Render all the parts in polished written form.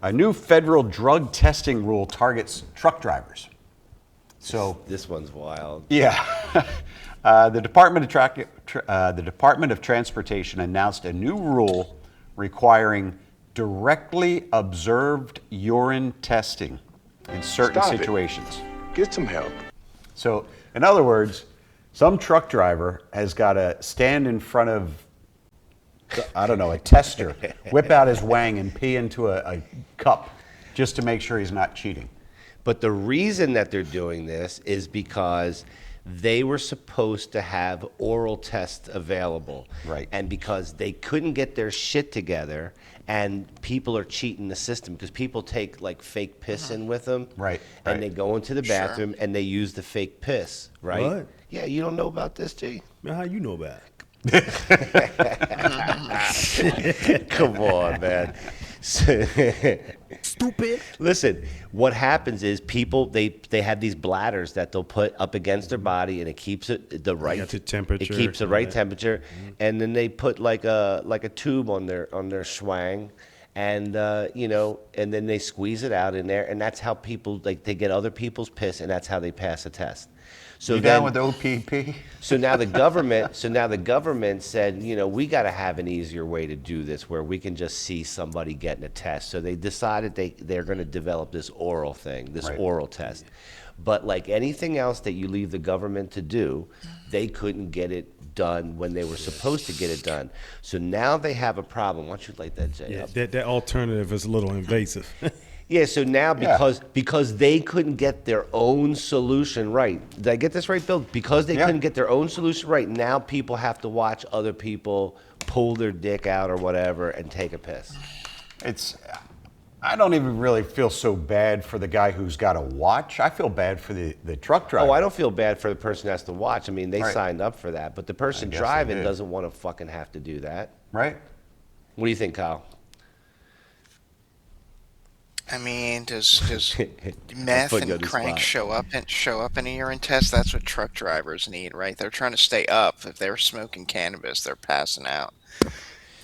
A new federal drug testing rule targets truck drivers. So This one's wild. yeah, the Department of Transportation announced a new rule requiring directly observed urine testing in certain Stop it. situations. Get some help. So, in other words, some truck driver has got to stand in front of, I don't know, a tester, whip out his wang and pee into a cup just to make sure he's not cheating. But the reason that they're doing this is because they were supposed to have oral tests available. Right. And because they couldn't get their shit together, and people are cheating the system because people take like fake piss in with them. Right, And right. they go into the bathroom and they use the fake piss, right? What? Yeah, you don't know about this, G? Man, how you know about it? Come on, man. Stupid. Listen, what happens is people they have these bladders that they'll put up against their body, and it keeps it the right the temperature, It keeps the all right that. temperature, and then they put like a tube on their schwang, and and then they squeeze it out in there, and that's how people they get other people's piss, and that's how they pass a test. So You then, down with OPP? so now the government said, we got to have an easier way to do this where we can just see somebody getting a test. So they decided they're going to develop this oral thing, this Right. oral test. But like anything else that you leave the government to do, they couldn't get it done when they were supposed to get it done. So now they have a problem. Why don't you light that, Jay? Yeah, up? that alternative is a little invasive. Yeah, so now Yeah. because they couldn't get their own solution right. Did I get this right, Bill? Because they Yeah. couldn't get their own solution right, now people have to watch other people pull their dick out or whatever and take a piss. I don't even really feel so bad for the guy who's got to watch. I feel bad for the truck driver. Oh, I don't feel bad for the person who has to watch. I mean, they Right. signed up for that, but the person guess they driving did. doesn't want to fucking have to do that. Right? What do you think, Kyle? I mean, does meth putting you on and the crank spot. show up in a urine test? That's what truck drivers need, right? They're trying to stay up. If they're smoking cannabis, they're passing out.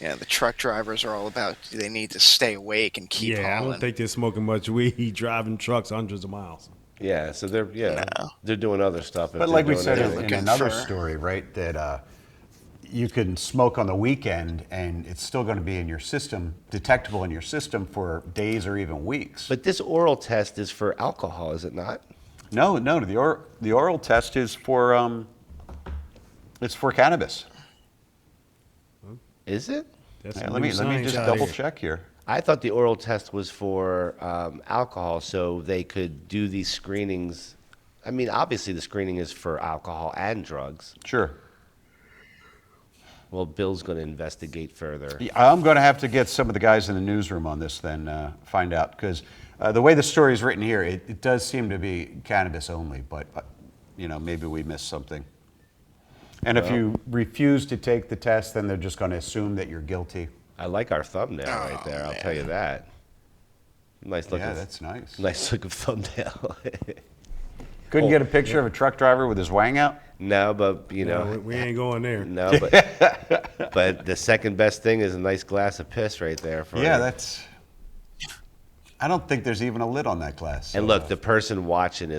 The truck drivers are all about they need to stay awake and keep yeah, I hauling. don't think they're smoking much weed, driving trucks hundreds of miles. Yeah, so they're doing other stuff. if But they're like we doing said anything. in looking another for- story, right, that you can smoke on the weekend and it's still going to be in your system, detectable in your system for days or even weeks. But this oral test is for alcohol, is it not? No, the oral test is for it's for cannabis. Is it? That's Yeah, some let new me science just out double here. check here. I thought the oral test was for alcohol, so they could do these screenings. I mean, obviously the screening is for alcohol and drugs. Sure. Well, Bill's going to investigate further. Yeah, I'm going to have to get some of the guys in the newsroom on this then, find out, because the way the story is written here, it does seem to be cannabis only, but maybe we missed something. And if you refuse to take the test, then they're just going to assume that you're guilty. I like our thumbnail right there. I'll tell you that. Nice looking. Yeah, that's nice. Nice looking thumbnail. Couldn't get a picture of a truck driver with his wang out? No, but No, we ain't going there. no, but the second best thing is a nice glass of piss right there. For Yeah, you. I don't think there's even a lid on that glass. And so, look, the person watching